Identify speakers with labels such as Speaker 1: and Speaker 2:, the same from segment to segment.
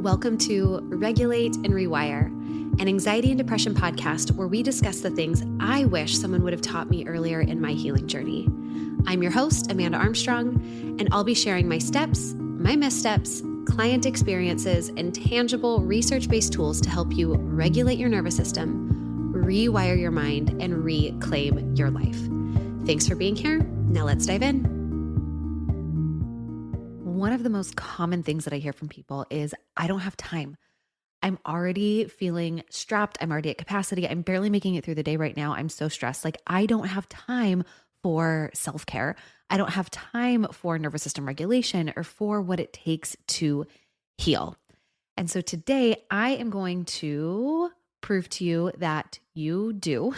Speaker 1: Welcome to Regulate and Rewire, an anxiety and depression podcast where we discuss the things I wish someone would have taught me earlier in my healing journey. I'm your host, Amanda Armstrong, and I'll be sharing my steps, my missteps, client experiences, and tangible research-based tools to help you regulate your nervous system, rewire your mind, and reclaim your life. Thanks for being here. Now let's dive in. One of the most common things that I hear from people is, I don't have time. I'm already feeling strapped. I'm already at capacity. I'm barely making it through the day right now. I'm so stressed. Like, I don't have time for self-care. I don't have time for nervous system regulation or for what it takes to heal. And so today I am going to prove to you that you do.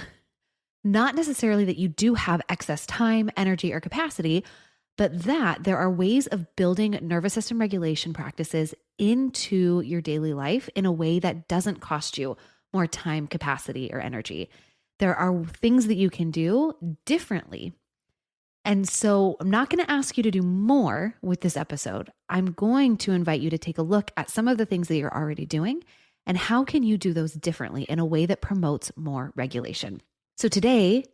Speaker 1: Not necessarily that you do have excess time, energy, or capacity, but that there are ways of building nervous system regulation practices into your daily life in a way that doesn't cost you more time, capacity, or energy. There are things that you can do differently. And so I'm not going to ask you to do more with this episode. I'm going to invite you to take a look at some of the things that you're already doing and how can you do those differently in a way that promotes more regulation. So today,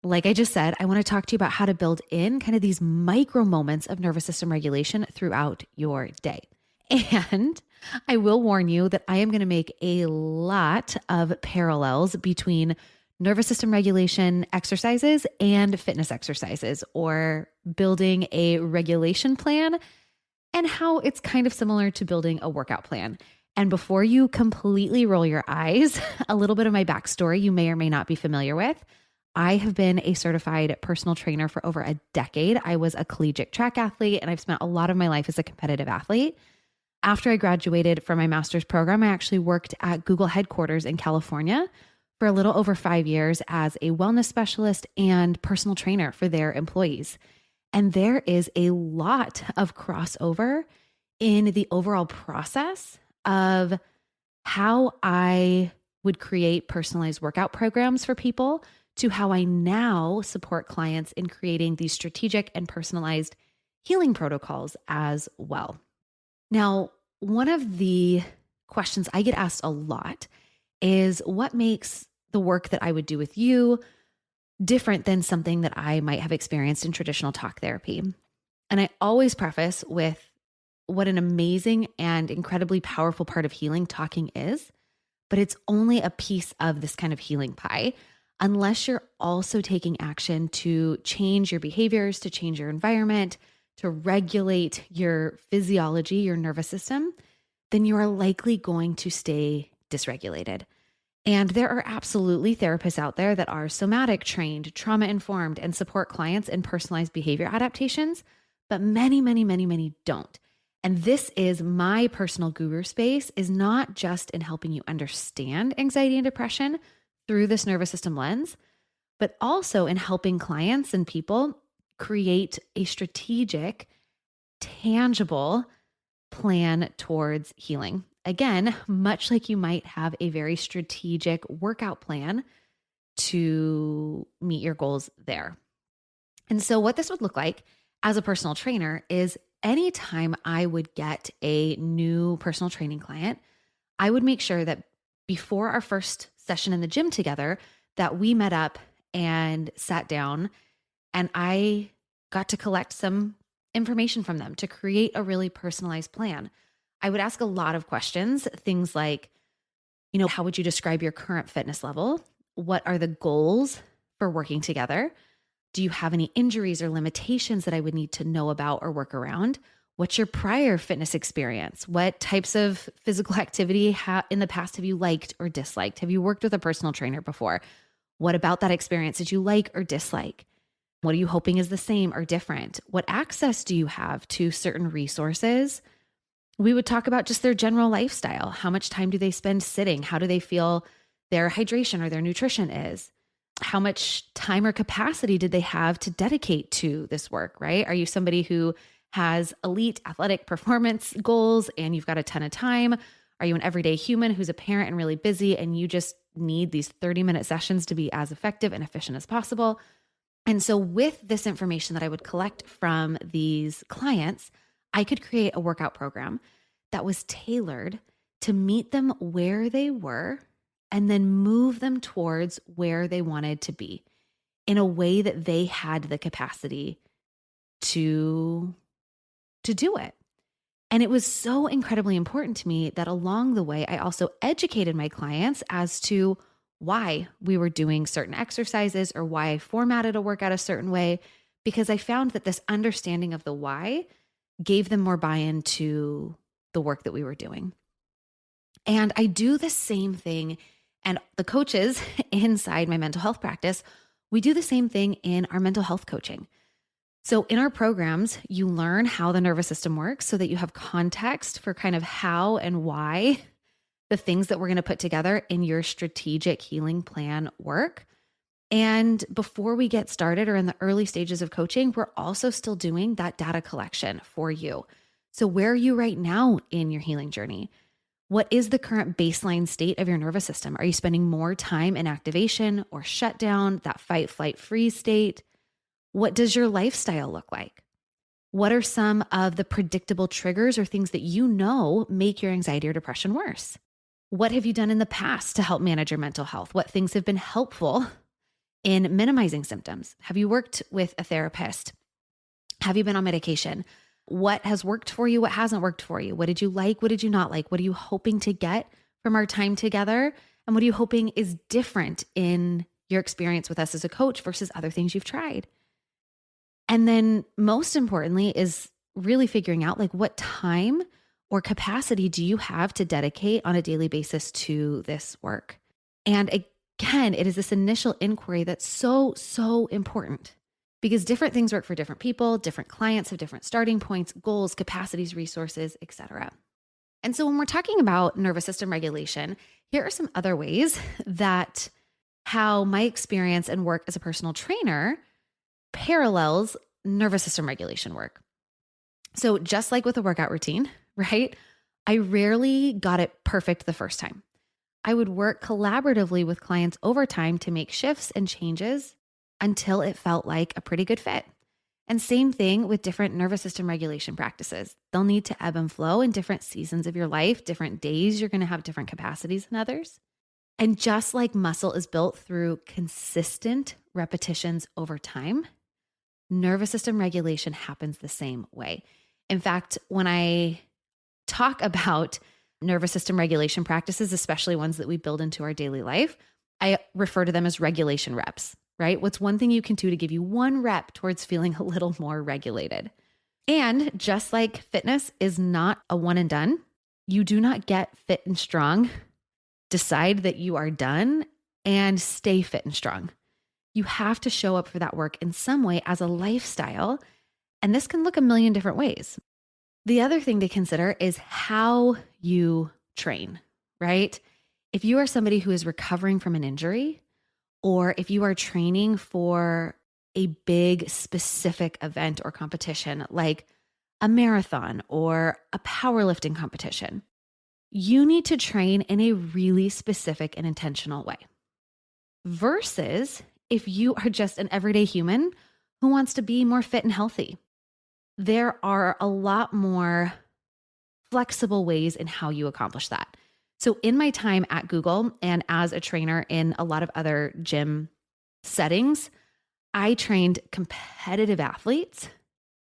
Speaker 1: like I just said, I want to talk to you about how to build in kind of these micro moments of nervous system regulation throughout your day. And I will warn you that I am going to make a lot of parallels between nervous system regulation exercises and fitness exercises, or building a regulation plan, and how it's kind of similar to building a workout plan. And before you completely roll your eyes, a little bit of my backstory you may or may not be familiar with. I have been a certified personal trainer for over a decade. I was a collegiate track athlete, and I've spent a lot of my life as a competitive athlete. After I graduated from my master's program, I actually worked at Google headquarters in California for a little over 5 years as a wellness specialist and personal trainer for their employees. And there is a lot of crossover in the overall process of how I would create personalized workout programs for people to how I now support clients in creating these strategic and personalized healing protocols as well. Now, one of the questions I get asked a lot is, what makes the work that I would do with you different than something that I might have experienced in traditional talk therapy? And I always preface with what an amazing and incredibly powerful part of healing talking is, but it's only a piece of this kind of healing pie. Unless you're also taking action to change your behaviors, to change your environment, to regulate your physiology, your nervous system, then you are likely going to stay dysregulated. And there are absolutely therapists out there that are somatic trained, trauma informed, and support clients in personalized behavior adaptations, but many, many, many, many don't. And this is my personal guru space, is not just in helping you understand anxiety and depression through this nervous system lens, but also in helping clients and people create a strategic, tangible plan towards healing. Again, much like you might have a very strategic workout plan to meet your goals there. And so what this would look like as a personal trainer is, anytime I would get a new personal training client, I would make sure that before our first session in the gym together, that we met up and sat down, and I got to collect some information from them to create a really personalized plan. I would ask a lot of questions, things like, how would you describe your current fitness level? What are the goals for working together? Do you have any injuries or limitations that I would need to know about or work around? What's your prior fitness experience? What types of physical activity in the past have you liked or disliked? Have you worked with a personal trainer before? What about that experience did you like or dislike? What are you hoping is the same or different? What access do you have to certain resources? We would talk about just their general lifestyle. How much time do they spend sitting? How do they feel their hydration or their nutrition is? How much time or capacity did they have to dedicate to this work, right? Are you somebody who has elite athletic performance goals and you've got a ton of time? Are you an everyday human who's a parent and really busy and you just need these 30-minute sessions to be as effective and efficient as possible? And so with this information that I would collect from these clients, I could create a workout program that was tailored to meet them where they were and then move them towards where they wanted to be in a way that they had the capacity to do it. And it was so incredibly important to me that along the way, I also educated my clients as to why we were doing certain exercises or why I formatted a workout a certain way, because I found that this understanding of the why gave them more buy-in to the work that we were doing. And I do the same thing. And the coaches inside my mental health practice, we do the same thing in our mental health coaching. So in our programs, you learn how the nervous system works so that you have context for kind of how and why the things that we're going to put together in your strategic healing plan work. And before we get started or in the early stages of coaching, we're also still doing that data collection for you. So where are you right now in your healing journey? What is the current baseline state of your nervous system? Are you spending more time in activation or shutdown, that fight, flight, freeze state? What does your lifestyle look like? What are some of the predictable triggers or things that you know make your anxiety or depression worse? What have you done in the past to help manage your mental health? What things have been helpful in minimizing symptoms? Have you worked with a therapist? Have you been on medication? What has worked for you? What hasn't worked for you? What did you like? What did you not like? What are you hoping to get from our time together? And what are you hoping is different in your experience with us as a coach versus other things you've tried? And then most importantly is really figuring out like what time or capacity do you have to dedicate on a daily basis to this work? And again, it is this initial inquiry that's so, so important because different things work for different people, different clients have different starting points, goals, capacities, resources, etc. And so when we're talking about nervous system regulation, here are some other ways that how my experience and work as a personal trainer parallels nervous system regulation work. So just like with a workout routine, right? I rarely got it perfect the first time. I would work collaboratively with clients over time to make shifts and changes until it felt like a pretty good fit. And same thing with different nervous system regulation practices. They'll need to ebb and flow in different seasons of your life, different days. You're going to have different capacities than others. And just like muscle is built through consistent repetitions over time, nervous system regulation happens the same way. In fact, when I talk about nervous system regulation practices, especially ones that we build into our daily life, I refer to them as regulation reps, right? What's one thing you can do to give you one rep towards feeling a little more regulated? And just like fitness is not a one and done, you do not get fit and strong, decide that you are done, and stay fit and strong. You have to show up for that work in some way as a lifestyle. And this can look a million different ways. The other thing to consider is how you train, right? If you are somebody who is recovering from an injury, or if you are training for a big specific event or competition, like a marathon or a powerlifting competition, you need to train in a really specific and intentional way. Versus if you are just an everyday human who wants to be more fit and healthy. There are a lot more flexible ways in how you accomplish that. So in my time at Google and as a trainer in a lot of other gym settings, I trained competitive athletes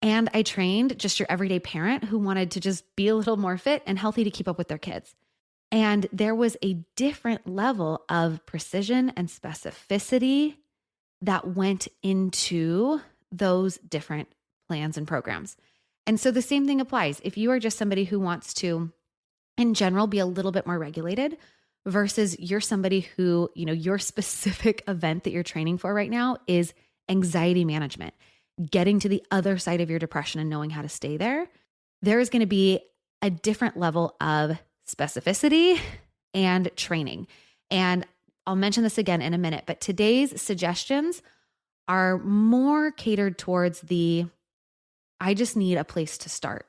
Speaker 1: and I trained just your everyday parent who wanted to just be a little more fit and healthy to keep up with their kids. And there was a different level of precision and specificity that went into those different plans and programs. And so the same thing applies. If you are just somebody who wants to, in general, be a little bit more regulated versus you're somebody who, your specific event that you're training for right now is anxiety management, getting to the other side of your depression and knowing how to stay there, there is going to be a different level of specificity and training. And I'll mention this again in a minute, but today's suggestions are more catered towards I just need a place to start.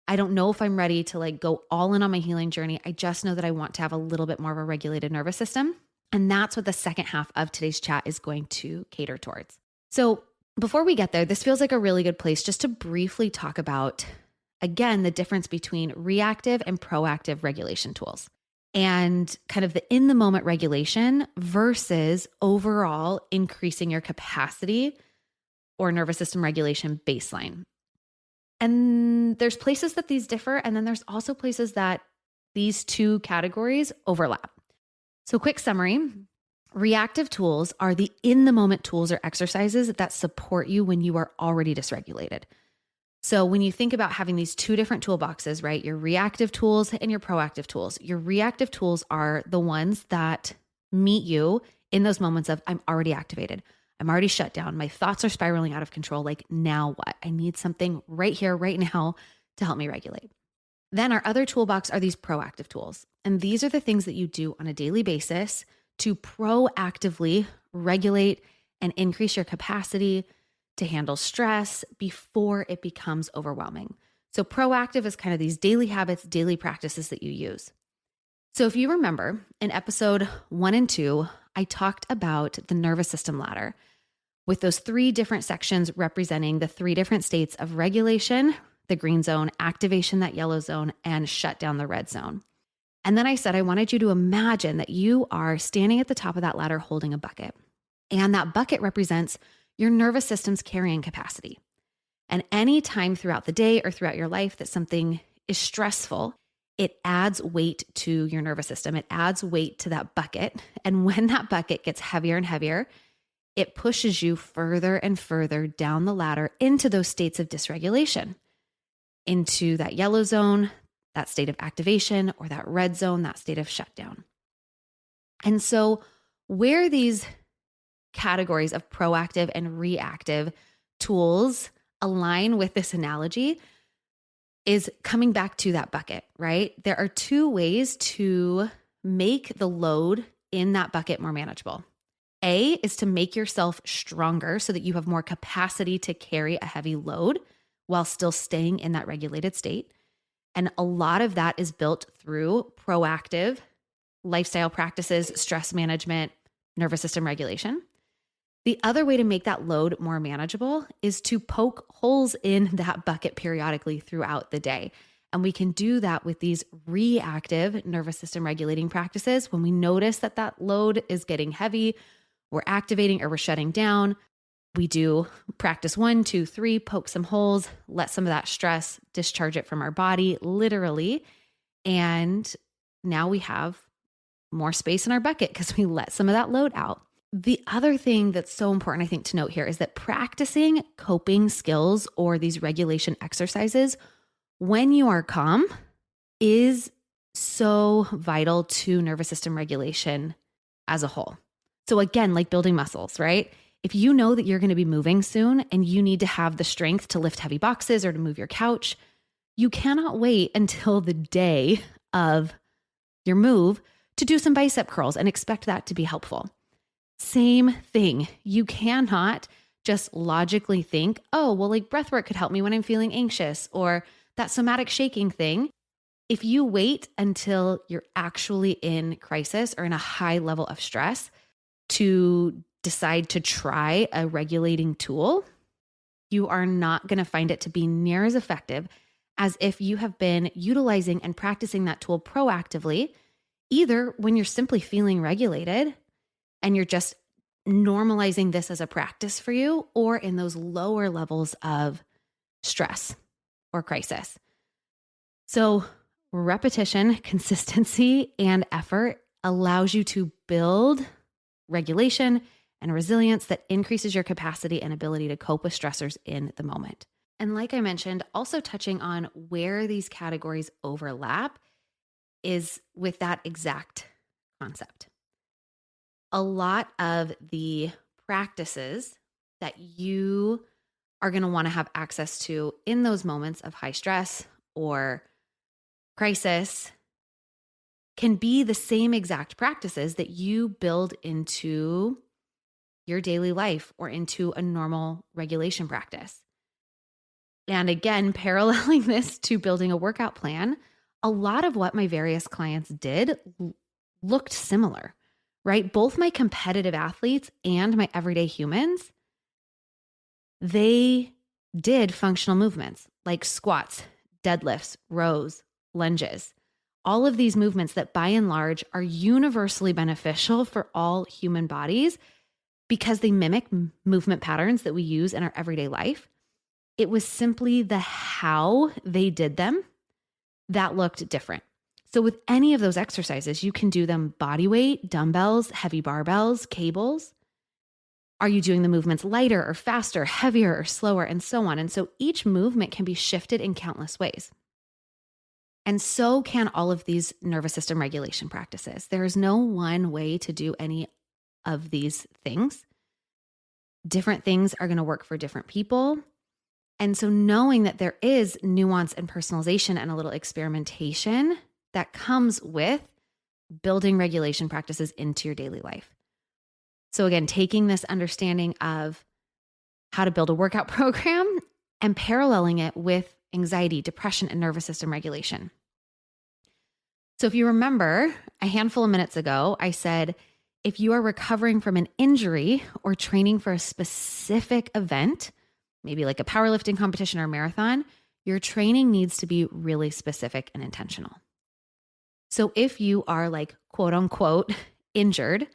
Speaker 1: I don't know if I'm ready to go all in on my healing journey. I just know that I want to have a little bit more of a regulated nervous system. And that's what the second half of today's chat is going to cater towards. So before we get there, this feels like a really good place just to briefly talk about again, the difference between reactive and proactive regulation tools and kind of the in the moment regulation versus overall increasing your capacity or nervous system regulation baseline. And there's places that these differ. And then there's also places that these two categories overlap. So quick summary, reactive tools are the in the moment tools or exercises that support you when you are already dysregulated. So when you think about having these two different toolboxes, right, your reactive tools and your proactive tools, your reactive tools are the ones that meet you in those moments of I'm already activated. I'm already shut down. My thoughts are spiraling out of control. Like, now what? I need something right here, right now to help me regulate. Then our other toolbox are these proactive tools. And these are the things that you do on a daily basis to proactively regulate and increase your capacity to handle stress before it becomes overwhelming. So proactive is kind of these daily habits, daily practices that you use. So if you remember in episode 1 and 2, I talked about the nervous system ladder with those 3 different sections representing the 3 different states of regulation, the green zone, activation, that yellow zone, and shut down, the red zone. And then I said, I wanted you to imagine that you are standing at the top of that ladder holding a bucket. And that bucket represents your nervous system's carrying capacity. And any time throughout the day or throughout your life that something is stressful, it adds weight to your nervous system. It adds weight to that bucket. And when that bucket gets heavier and heavier, it pushes you further and further down the ladder into those states of dysregulation, into that yellow zone, that state of activation, or that red zone, that state of shutdown. And so where these categories of proactive and reactive tools align with this analogy is coming back to that bucket, right? There are 2 ways to make the load in that bucket more manageable. A is to make yourself stronger so that you have more capacity to carry a heavy load while still staying in that regulated state. And a lot of that is built through proactive lifestyle practices, stress management, nervous system regulation. The other way to make that load more manageable is to poke holes in that bucket periodically throughout the day. And we can do that with these reactive nervous system regulating practices. When we notice that that load is getting heavy, we're activating or we're shutting down, we do practice 1, 2, 3, poke some holes, let some of that stress discharge it from our body, literally. And now we have more space in our bucket because we let some of that load out. The other thing that's so important, I think, to note here is that practicing coping skills or these regulation exercises when you are calm is so vital to nervous system regulation as a whole. So again, like building muscles, right? If you know that you're going to be moving soon and you need to have the strength to lift heavy boxes or to move your couch, you cannot wait until the day of your move to do some bicep curls and expect that to be helpful. Same thing. You cannot just logically think, oh, well, like breath work could help me when I'm feeling anxious, or that somatic shaking thing. If you wait until you're actually in crisis or in a high level of stress to decide to try a regulating tool, you are not going to find it to be near as effective as if you have been utilizing and practicing that tool proactively, either when you're simply feeling regulated and you're just normalizing this as a practice for you, or in those lower levels of stress or crisis. So repetition, consistency, and effort allows you to build regulation and resilience that increases your capacity and ability to cope with stressors in the moment. And like I mentioned, also touching on where these categories overlap is with that exact concept. A lot of the practices that you are going to want to have access to in those moments of high stress or crisis can be the same exact practices that you build into your daily life or into a normal regulation practice. And again, paralleling this to building a workout plan, a lot of what my various clients did looked similar, right? Both my competitive athletes and my everyday humans, they did functional movements like squats, deadlifts, rows, lunges, all of these movements that by and large are universally beneficial for all human bodies because they mimic movement patterns that we use in our everyday life. It was simply the how they did them that looked different. So with any of those exercises, you can do them body weight, dumbbells, heavy barbells, cables. Are you doing the movements lighter or faster, heavier or slower, and so on? And so each movement can be shifted in countless ways. And so can all of these nervous system regulation practices. There is no one way to do any of these things. Different things are going to work for different people. And so knowing that there is nuance and personalization and a little experimentation that comes with building regulation practices into your daily life. So again, taking this understanding of how to build a workout program and paralleling it with anxiety, depression, and nervous system regulation. So if you remember a handful of minutes ago, I said, if you are recovering from an injury or training for a specific event, maybe like a powerlifting competition or a marathon, your training needs to be really specific and intentional. So if you are like quote unquote injured,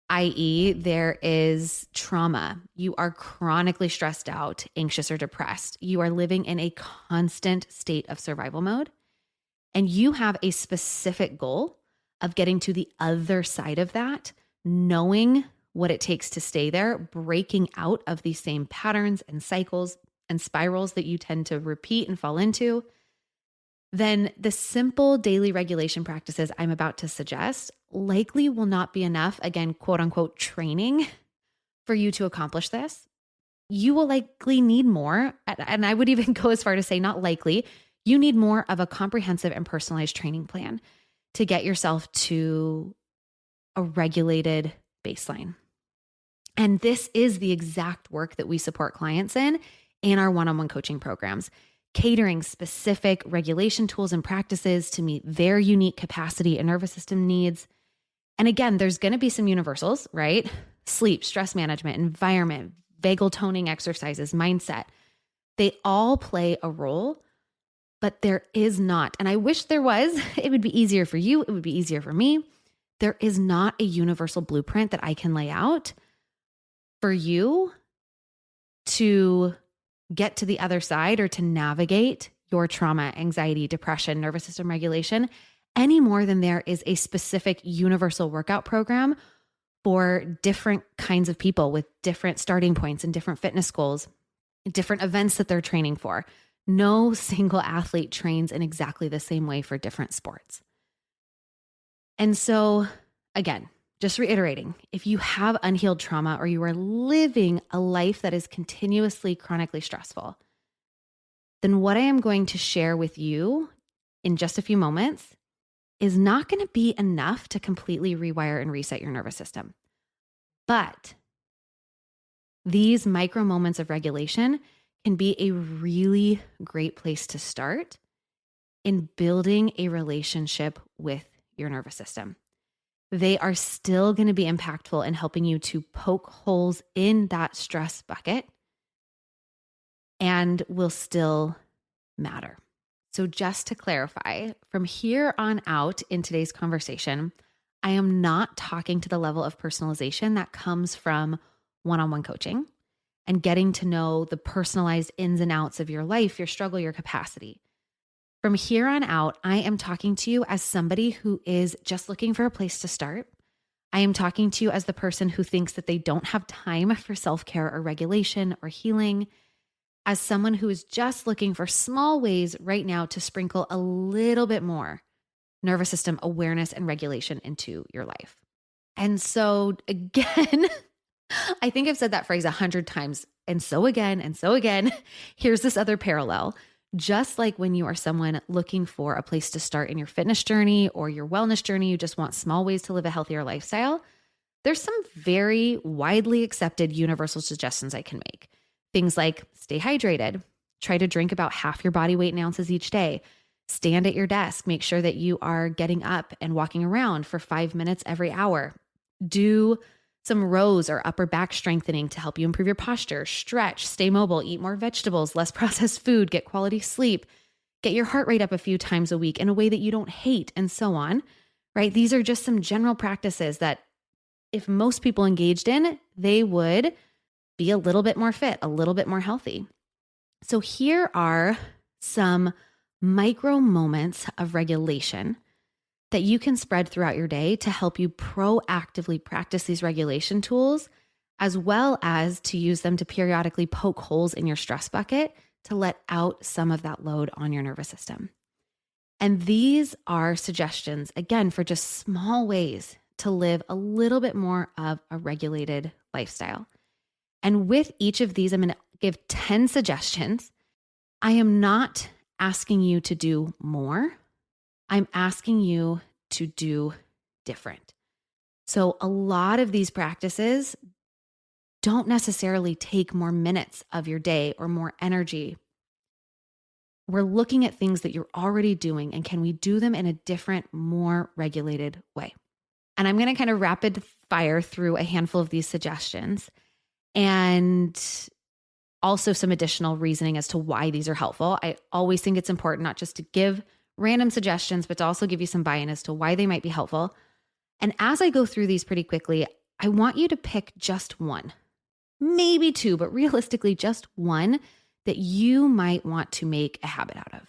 Speaker 1: i.e. there is trauma, you are chronically stressed out, anxious or depressed, you are living in a constant state of survival mode, and you have a specific goal of getting to the other side of that, knowing what it takes to stay there, breaking out of these same patterns and cycles and spirals that you tend to repeat and fall into, then the simple daily regulation practices I'm about to suggest likely will not be enough, again, quote unquote, training for you to accomplish this. You will likely need more. And I would even go as far to say, not likely, you need more of a comprehensive and personalized training plan to get yourself to a regulated baseline. And this is the exact work that we support clients in our one-on-one coaching programs, catering specific regulation tools and practices to meet their unique capacity and nervous system needs. And again, there's going to be some universals, right? Sleep, stress management, environment, vagal toning exercises, mindset. They all play a role, but there is not. And I wish there was. It would be easier for you. It would be easier for me. There is not a universal blueprint that I can lay out for you to get to the other side or to navigate your trauma, anxiety, depression, nervous system regulation any more than there is a specific universal workout program for different kinds of people with different starting points and different fitness goals, different events that they're training for. No single athlete trains in exactly the same way for different sports. And so again, just reiterating, if you have unhealed trauma or you are living a life that is continuously chronically stressful, then what I am going to share with you in just a few moments is not going to be enough to completely rewire and reset your nervous system. But these micro moments of regulation can be a really great place to start in building a relationship with your nervous system. They are still going to be impactful in helping you to poke holes in that stress bucket and will still matter. So just to clarify, from here on out in today's conversation, I am not talking to the level of personalization that comes from one-on-one coaching and getting to know the personalized ins and outs of your life, your struggle, your capacity. From here on out, I am talking to you as somebody who is just looking for a place to start. I am talking to you as the person who thinks that they don't have time for self-care or regulation or healing, as someone who is just looking for small ways right now to sprinkle a little bit more nervous system awareness and regulation into your life. And so again, I think I've said that phrase 100 times. And so again, here's this other parallel. Just like when you are someone looking for a place to start in your fitness journey or your wellness journey, you just want small ways to live a healthier lifestyle, there's some very widely accepted universal suggestions I can make. Things like stay hydrated, try to drink about half your body weight in ounces each day, stand at your desk, make sure that you are getting up and walking around for 5 minutes every hour, do some rows or upper back strengthening to help you improve your posture, stretch, stay mobile, eat more vegetables, less processed food, get quality sleep, Get your heart rate up a few times a week in a way that you don't hate, and so on, right? These are just some general practices that if most people engaged in, they would be a little bit more fit, a little bit more healthy. So here are some micro moments of regulation that you can spread throughout your day to help you proactively practice these regulation tools, as well as to use them to periodically poke holes in your stress bucket to let out some of that load on your nervous system. And these are suggestions, again, for just small ways to live a little bit more of a regulated lifestyle. And with each of these, I'm going to give 10 suggestions. I am not asking you to do more. I'm asking you to do different. So a lot of these practices don't necessarily take more minutes of your day or more energy. We're looking at things that you're already doing, and can we do them in a different, more regulated way? And I'm going to kind of rapid fire through a handful of these suggestions and also some additional reasoning as to why these are helpful. I always think it's important not just to give random suggestions, but to also give you some buy-in as to why they might be helpful. And as I go through these pretty quickly, I want you to pick just one, maybe two, but realistically just one that you might want to make a habit out of.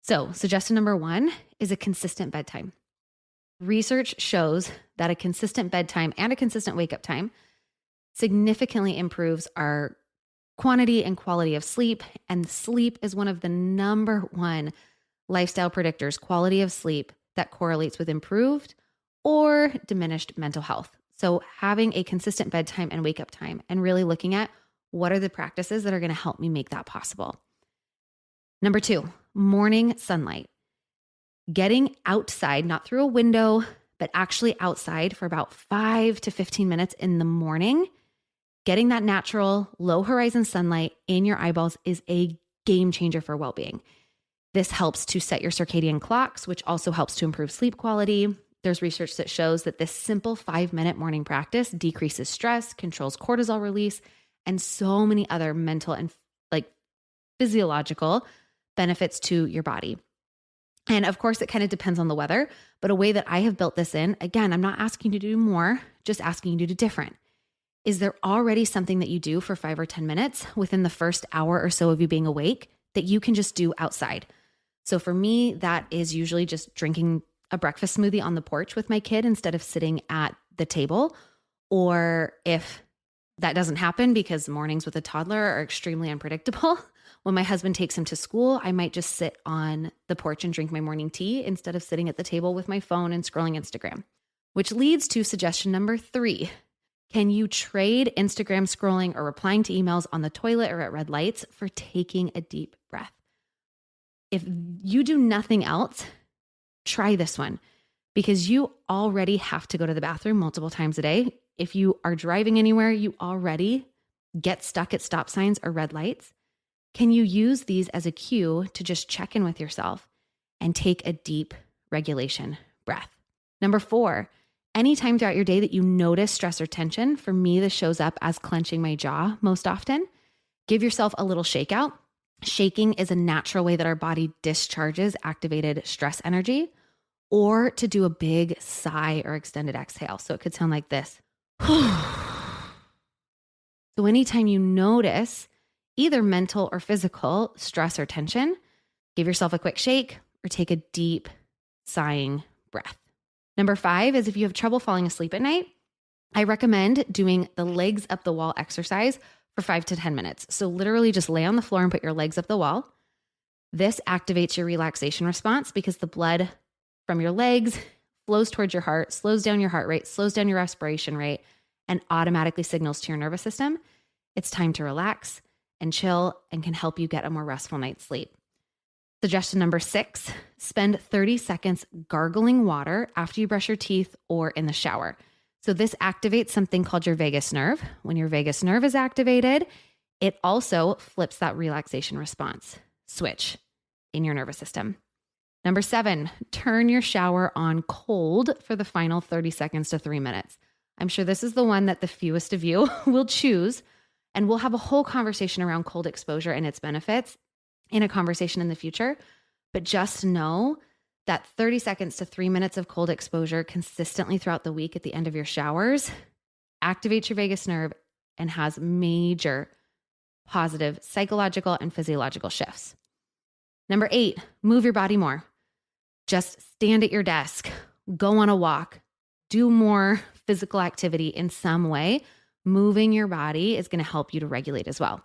Speaker 1: So suggestion number one is a consistent bedtime. Research shows that a consistent bedtime and a consistent wake-up time significantly improves our quantity and quality of sleep. And sleep is one of the number one lifestyle predictors, quality of sleep, that correlates with improved or diminished mental health. So having a consistent bedtime and wake-up time and really looking at what are the practices that are going to help me make that possible. Number two, morning sunlight. Getting outside, not through a window, but actually outside for about 5 to 15 minutes in the morning, getting that natural low horizon sunlight in your eyeballs is a game changer for well-being. This helps to set your circadian clocks, which also helps to improve sleep quality. There's research that shows that this simple 5-minute morning practice decreases stress, controls cortisol release, and so many other mental and physiological benefits to your body. And of course, it kind of depends on the weather, but a way that I have built this in, again, I'm not asking you to do more, just asking you to do different. Is there already something that you do for 5 or 10 minutes within the first hour or so of you being awake that you can just do outside? So for me, that is usually just drinking a breakfast smoothie on the porch with my kid instead of sitting at the table. Or if that doesn't happen because mornings with a toddler are extremely unpredictable, when my husband takes him to school, I might just sit on the porch and drink my morning tea instead of sitting at the table with my phone and scrolling Instagram. Which leads to suggestion number 3. Can you trade Instagram scrolling or replying to emails on the toilet or at red lights for taking a deep breath? If you do nothing else, try this one, because you already have to go to the bathroom multiple times a day. If you are driving anywhere, you already get stuck at stop signs or red lights. Can you use these as a cue to just check in with yourself and take a deep regulation breath? Number 4, anytime throughout your day that you notice stress or tension, for me, this shows up as clenching my jaw most often. Give yourself a little shakeout. Shaking is a natural way that our body discharges activated stress energy, or to do a big sigh or extended exhale. So it could sound like this. So anytime you notice either mental or physical stress or tension, give yourself a quick shake or take a deep sighing breath. Number 5 is if you have trouble falling asleep at night, I recommend doing the legs up the wall exercise for 5 to 10 minutes. So literally just lay on the floor and put your legs up the wall. This activates your relaxation response because the blood from your legs flows towards your heart, slows down your heart rate, slows down your respiration rate, and automatically signals to your nervous system it's time to relax and chill, and can help you get a more restful night's sleep. Suggestion number 6, spend 30 seconds gargling water after you brush your teeth or in the shower. So this activates something called your vagus nerve. When your vagus nerve is activated, it also flips that relaxation response switch in your nervous system. Number 7, turn your shower on cold for the final 30 seconds to 3 minutes. I'm sure this is the one that the fewest of you will choose, and we'll have a whole conversation around cold exposure and its benefits in a conversation in the future. But just know that 30 seconds to 3 minutes of cold exposure consistently throughout the week at the end of your showers activates your vagus nerve and has major positive psychological and physiological shifts. Number 8, move your body more. Just stand at your desk, go on a walk, do more physical activity in some way. Moving your body is going to help you to regulate as well.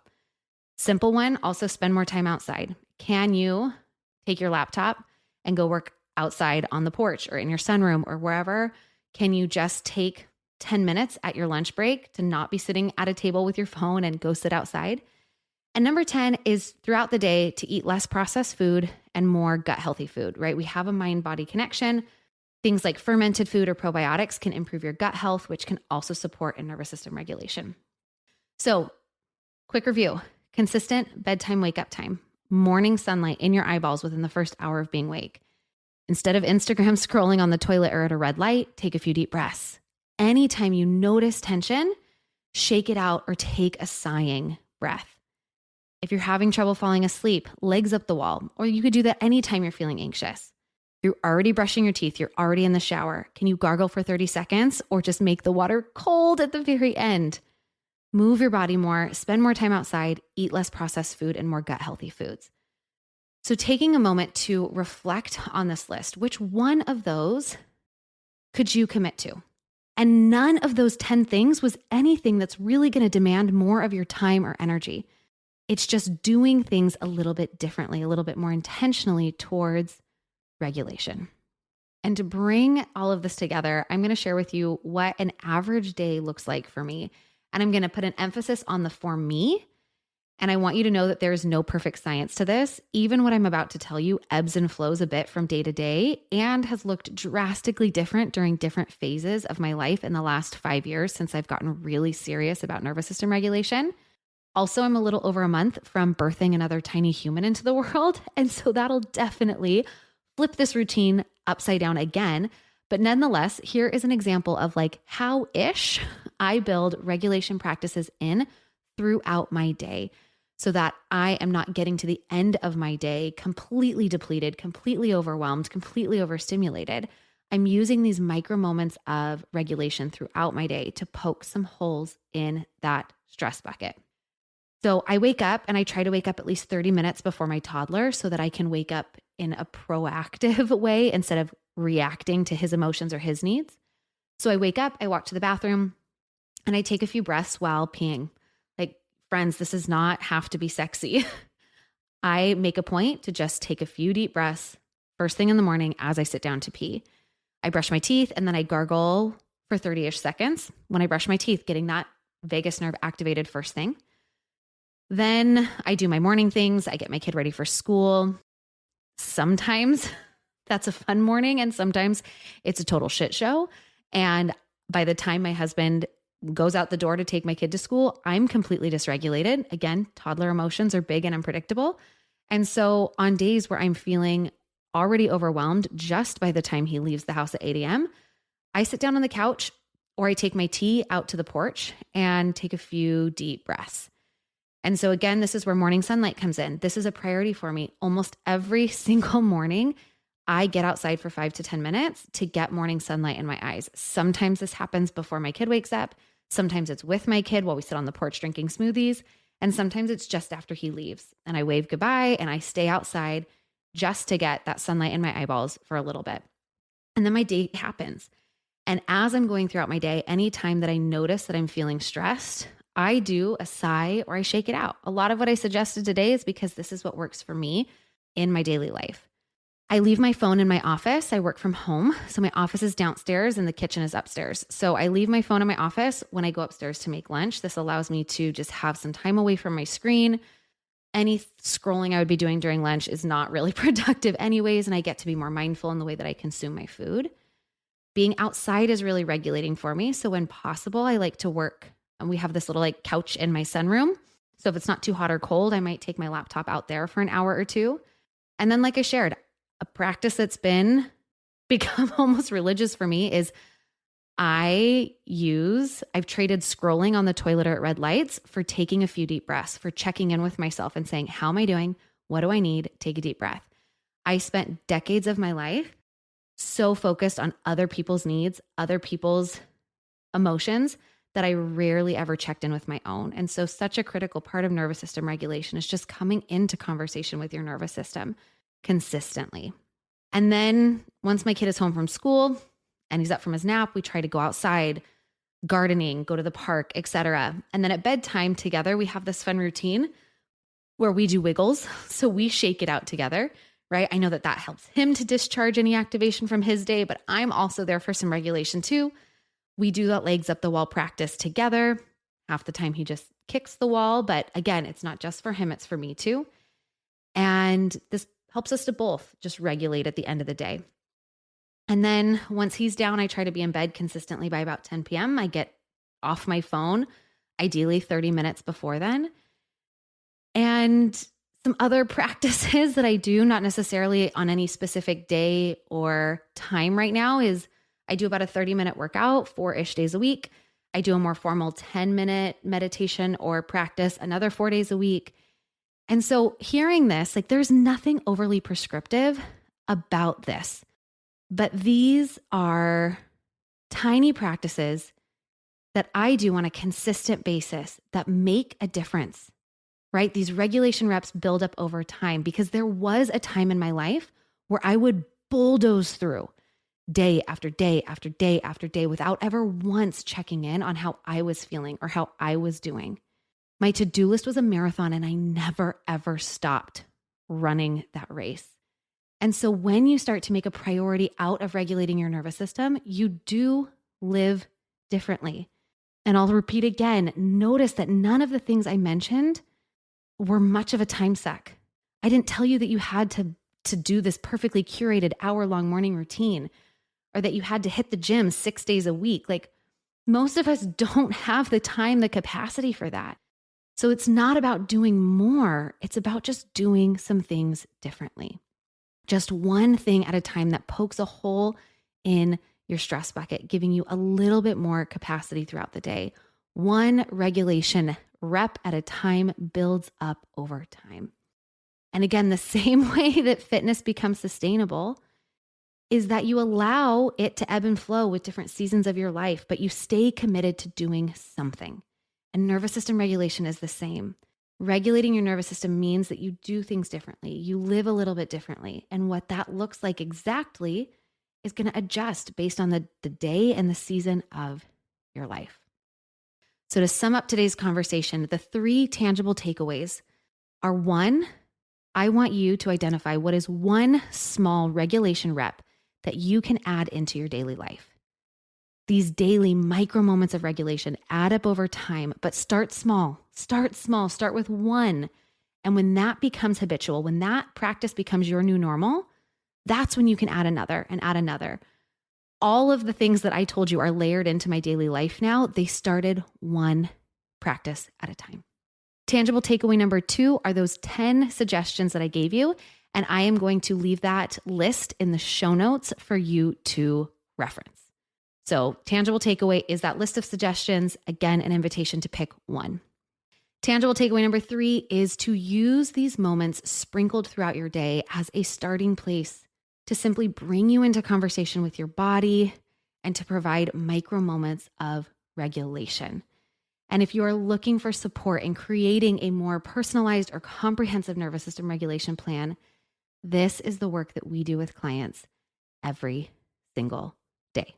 Speaker 1: Simple one, also spend more time outside. Can you take your laptop and go work outside on the porch or in your sunroom or wherever? Can you just take 10 minutes at your lunch break to not be sitting at a table with your phone and go sit outside? And number 10 is throughout the day to eat less processed food and more gut healthy food, right? We have a mind-body connection. Things like fermented food or probiotics can improve your gut health, which can also support a nervous system regulation. So, quick review: consistent bedtime wake-up time, morning sunlight in your eyeballs within the first hour of being awake. Instead of Instagram scrolling on the toilet or at a red light, take a few deep breaths. Anytime you notice tension, shake it out or take a sighing breath. If you're having trouble falling asleep, legs up the wall, or you could do that anytime you're feeling anxious. You're already brushing your teeth, you're already in the shower. Can you gargle for 30 seconds or just make the water cold at the very end? Move your body more, spend more time outside, eat less processed food and more gut healthy foods. So taking a moment to reflect on this list, which one of those could you commit to? And none of those 10 things was anything that's really going to demand more of your time or energy. It's just doing things a little bit differently, a little bit more intentionally towards regulation. And to bring all of this together, I'm going to share with you what an average day looks like for me. And I'm going to put an emphasis on the for me. And I want you to know that there is no perfect science to this. Even what I'm about to tell you ebbs and flows a bit from day to day and has looked drastically different during different phases of my life in the last 5 years since I've gotten really serious about nervous system regulation. Also, I'm a little over a month from birthing another tiny human into the world. And so that'll definitely flip this routine upside down again. But nonetheless, here is an example of like how-ish I build regulation practices in throughout my day so that I am not getting to the end of my day completely depleted, completely overwhelmed, completely overstimulated. I'm using these micro moments of regulation throughout my day to poke some holes in that stress bucket. So I wake up and I try to wake up at least 30 minutes before my toddler so that I can wake up in a proactive way instead of reacting to his emotions or his needs. So I wake up, I walk to the bathroom, and I take a few breaths while peeing. Like, friends, this does not have to be sexy. I make a point to just take a few deep breaths first thing in the morning as I sit down to pee. I brush my teeth and then I gargle for 30-ish seconds when I brush my teeth, getting that vagus nerve activated first thing. Then I do my morning things. I get my kid ready for school. Sometimes that's a fun morning and sometimes it's a total shit show. And by the time my husband goes out the door to take my kid to school, I'm completely dysregulated. Again, toddler emotions are big and unpredictable. And so on days where I'm feeling already overwhelmed just by the time he leaves the house at 8 a.m., I sit down on the couch or I take my tea out to the porch and take a few deep breaths. And so again, this is where morning sunlight comes in. This is a priority for me. Almost every single morning, I get outside for 5 to 10 minutes to get morning sunlight in my eyes. Sometimes this happens before my kid wakes up. Sometimes it's with my kid while we sit on the porch drinking smoothies. And sometimes it's just after he leaves. And I wave goodbye and I stay outside just to get that sunlight in my eyeballs for a little bit. And then my day happens. And as I'm going throughout my day, anytime that I notice that I'm feeling stressed, I do a sigh or I shake it out. A lot of what I suggested today is because this is what works for me in my daily life. I leave my phone in my office. I work from home. So my office is downstairs and the kitchen is upstairs. So I leave my phone in my office when I go upstairs to make lunch. This allows me to just have some time away from my screen. Any scrolling I would be doing during lunch is not really productive anyways, and I get to be more mindful in the way that I consume my food. Being outside is really regulating for me. So when possible, I like to work. And we have this little like couch in my sunroom. So if it's not too hot or cold, I might take my laptop out there for an hour or two. And then like I shared, a practice that's become almost religious for me is I've traded scrolling on the toilet or at red lights for taking a few deep breaths, for checking in with myself and saying, how am I doing? What do I need? Take a deep breath. I spent decades of my life so focused on other people's needs, other people's emotions, that I rarely ever checked in with my own. And so such a critical part of nervous system regulation is just coming into conversation with your nervous system consistently. And then once my kid is home from school and he's up from his nap, we try to go outside, gardening, go to the park, etc. And then at bedtime together, we have this fun routine where we do wiggles. So we shake it out together, right? I know that that helps him to discharge any activation from his day, but I'm also there for some regulation too. We do that legs up the wall practice together. Half the time he just kicks the wall, but again, it's not just for him, it's for me too. And this helps us to both just regulate at the end of the day. And then once he's down, I try to be in bed consistently by about 10 p.m. I get off my phone, ideally 30 minutes before then. And some other practices that I do, not necessarily on any specific day or time right now, is I do about a 30-minute workout 4-ish days a week. I do a more formal 10-minute meditation or practice another 4 days a week. And so hearing this, like there's nothing overly prescriptive about this, but these are tiny practices that I do on a consistent basis that make a difference, right? These regulation reps build up over time, because there was a time in my life where I would bulldoze through day after day after day after day without ever once checking in on how I was feeling or how I was doing. My to-do list was a marathon, and I never, ever stopped running that race. And so when you start to make a priority out of regulating your nervous system, you do live differently. And I'll repeat again, notice that none of the things I mentioned were much of a time suck. I didn't tell you that you had to do this perfectly curated hour-long morning routine, or that you had to hit the gym 6 days a week. Like most of us don't have the time, the capacity for that. So it's not about doing more. It's about just doing some things differently. Just one thing at a time that pokes a hole in your stress bucket, giving you a little bit more capacity throughout the day. One regulation rep at a time builds up over time. And again, the same way that fitness becomes sustainable is that you allow it to ebb and flow with different seasons of your life, but you stay committed to doing something. And nervous system regulation is the same. Regulating your nervous system means that you do things differently. You live a little bit differently. And what that looks like exactly is going to adjust based on the day and the season of your life. So to sum up today's conversation, the 3 tangible takeaways are: 1, I want you to identify what is one small regulation rep that you can add into your daily life. These daily micro moments of regulation add up over time, but start small, start with 1. And when that becomes habitual, when that practice becomes your new normal, that's when you can add another and add another. All of the things that I told you are layered into my daily life now. They started 1 practice at a time. Tangible takeaway number 2 are those 10 suggestions that I gave you. And I am going to leave that list in the show notes for you to reference. So tangible takeaway is that list of suggestions. Again, an invitation to pick 1. Tangible takeaway number 3 is to use these moments sprinkled throughout your day as a starting place to simply bring you into conversation with your body and to provide micro moments of regulation. And if you are looking for support in creating a more personalized or comprehensive nervous system regulation plan, this is the work that we do with clients every single day.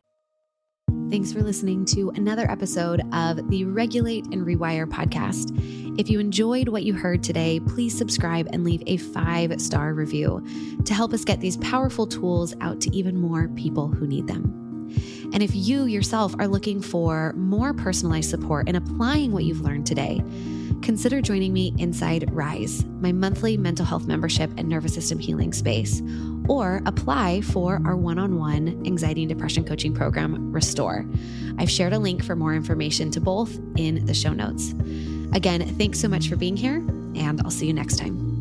Speaker 1: Thanks for listening to another episode of the Regulate and Rewire podcast. If you enjoyed what you heard today, please subscribe and leave a 5-star review to help us get these powerful tools out to even more people who need them. And if you yourself are looking for more personalized support in applying what you've learned today, consider joining me inside Rise, my monthly mental health membership and nervous system healing space, or apply for our one-on-one anxiety and depression coaching program, Restore. I've shared a link for more information to both in the show notes. Again, thanks so much for being here, and I'll see you next time.